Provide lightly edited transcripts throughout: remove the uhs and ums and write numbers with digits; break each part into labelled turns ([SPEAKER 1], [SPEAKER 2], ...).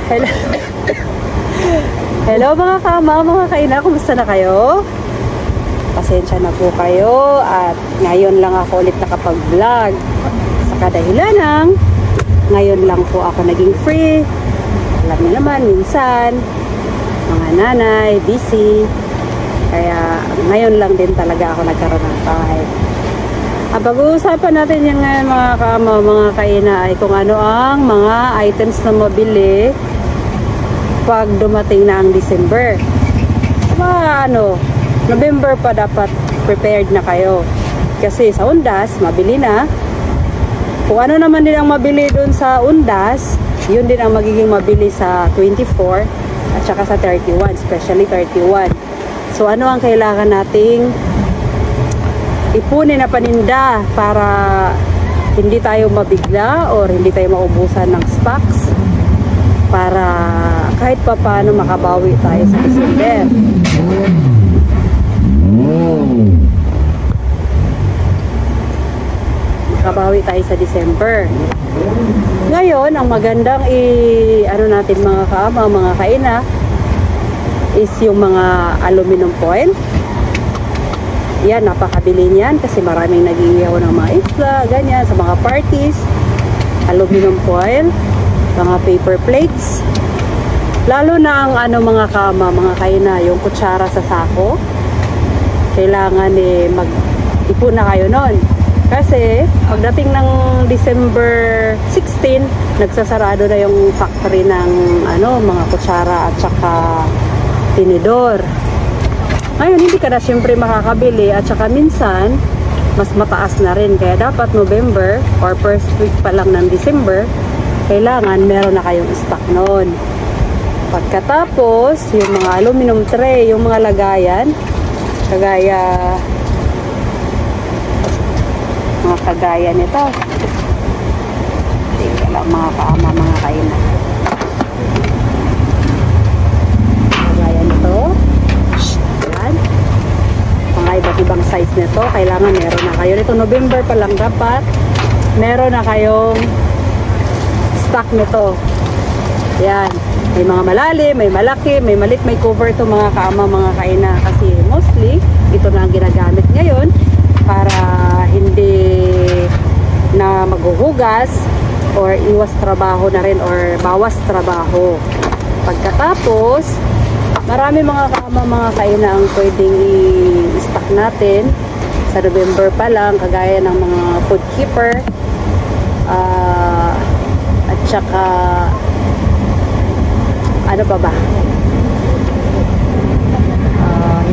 [SPEAKER 1] Hello. Hello mga kama, mga kaina, kumusta na kayo? Pasensya na po kayo at ngayon lang ako ulit nakapag-vlog. Sa kadahilan ng ngayon lang po ako naging free. Alam niyo naman, minsan mga nanay, busy. Kaya ngayon lang din talaga ako nagkaroon ng time. Pag-uusapan natin yung ngayon mga kama, mga kaina ay kung ano ang mga items na mabili pag dumating na ang December. November pa dapat prepared na kayo. Kasi sa Undas, mabili na. Kung ano naman din ang mabili dun sa Undas, yun din ang magiging mabili sa 24 at saka sa 31, especially 31. So ano ang kailangan nating ipunin na paninda para hindi tayo mabigla or hindi tayo maubusan ng stocks para kahit pa paano makabawi tayo sa December. Makabawi tayo sa December. Ngayon, ang magandang natin mga kaama, mga kaina is yung mga aluminum foil. Yan, napakabili niyan kasi maraming nag-iihaw ng mga isla, ganyan, sa mga parties. Aluminum foil, mga paper plates. Lalo na ang mga kama, mga kaina, yung kutsara sa sako. Kailangan mag-ipon na kayo nun. Kasi, pagdating ng December 16, nagsasarado na yung factory ng mga kutsara at saka tinidor. Ngayon, hindi ka na siyempre makakabili at saka minsan, mas mataas na rin. Kaya dapat November or first week pa lang ng December, kailangan meron na kayong stock noon. Pagkatapos, yung mga aluminum tray, yung mga lagayan, mga kagaya nito. Tingnan lang mga kaama, mga kaina. Kagaya nito. Mga iba't ibang size nito, kailangan meron na kayo. Nito November pa lang dapat meron na kayong stock nito. Yan. May mga malalim, may malaki, may malit, may cover to mga kaama, mga kaina. Kasi mostly, ito na ang ginagamit ngayon para hindi na maghuhugas or iwas trabaho na rin or bawas trabaho. Pagkatapos, marami mga kaama, mga kaina ang pwedeng i-stock natin sa November pa lang, kagaya ng mga food keeper at saka ano pa ba?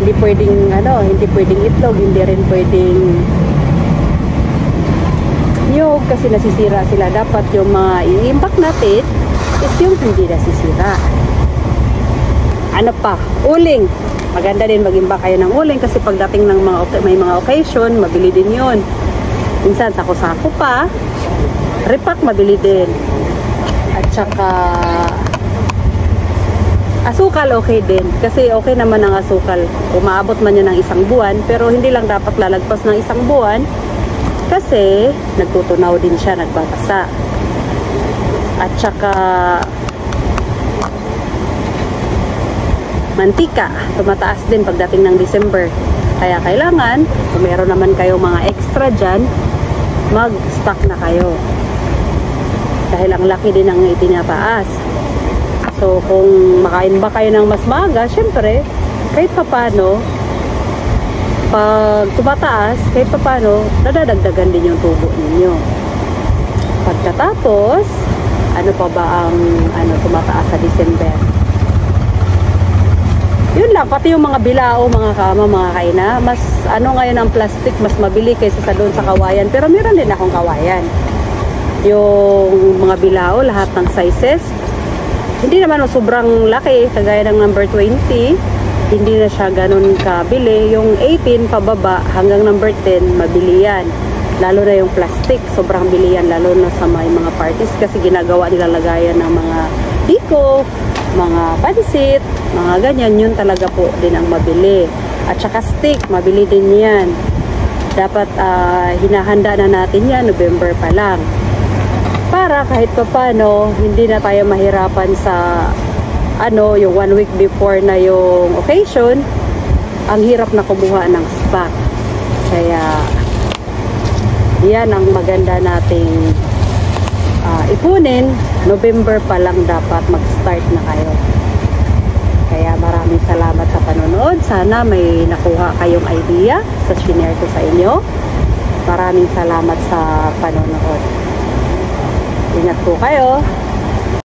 [SPEAKER 1] Hindi pwedeng itlog, hindi rin pwedeng niyog kasi nasisira sila. Dapat yung mga i-impact natin is yung hindi nasisira. Ano pa? Uling. Maganda din mag-imbak kayo ng uling kasi pagdating ng may mga occasion, mabili din yun. Minsan sako-sako pa. Repack mabili din. At saka asukal okay din. Kasi okay naman ang asukal. Umaabot man yan ng 1 buwan. Pero hindi lang dapat lalagpas ng 1 buwan. Kasi nagtutunaw din siya, nagbabasa. At saka mantika, tumataas din pagdating ng December. Kaya kailangan, kung meron naman kayo mga extra dyan, mag-stock na kayo. Dahil ang laki din ang itinataas. So, kung makain ba kayo ng mas maaga, syempre, kahit papano, pag tumataas, kahit papano, nadadagdagan din yung tubo ninyo. Pagkatapos, ano pa ba ang tumataas sa December? Yun lang, pati yung mga bilao, mga kama, mga kaina, mas ngayon ang plastic, mas mabili kaysa sa doon sa kawayan. Pero meron din akong kawayan. Yung mga bilao, lahat ng sizes, hindi naman sobrang laki, kagaya ng number 20, hindi na siya ganun kabili. Yung 18 pababa hanggang number 10, mabili yan. Lalo na yung plastic, sobrang bili yan, lalo na sa mga parties kasi ginagawa nila lagayan ng mga biko, mga pansit, mga ganyan, yun talaga po din ang mabili. At saka stick, mabili din yan. Dapat hinahanda na natin yan November pa lang. para kahit paano hindi na tayo mahirapan sa yung 1 week before na yung occasion, ang hirap na kumuha ng stock. Kaya yan ang maganda nating ipunin. November pa lang dapat mag-start na kayo. Kaya maraming salamat sa panonood. Sana may nakuha kayong idea sa shinare ko sa inyo. Maraming salamat sa panonood. Ingat po kayo.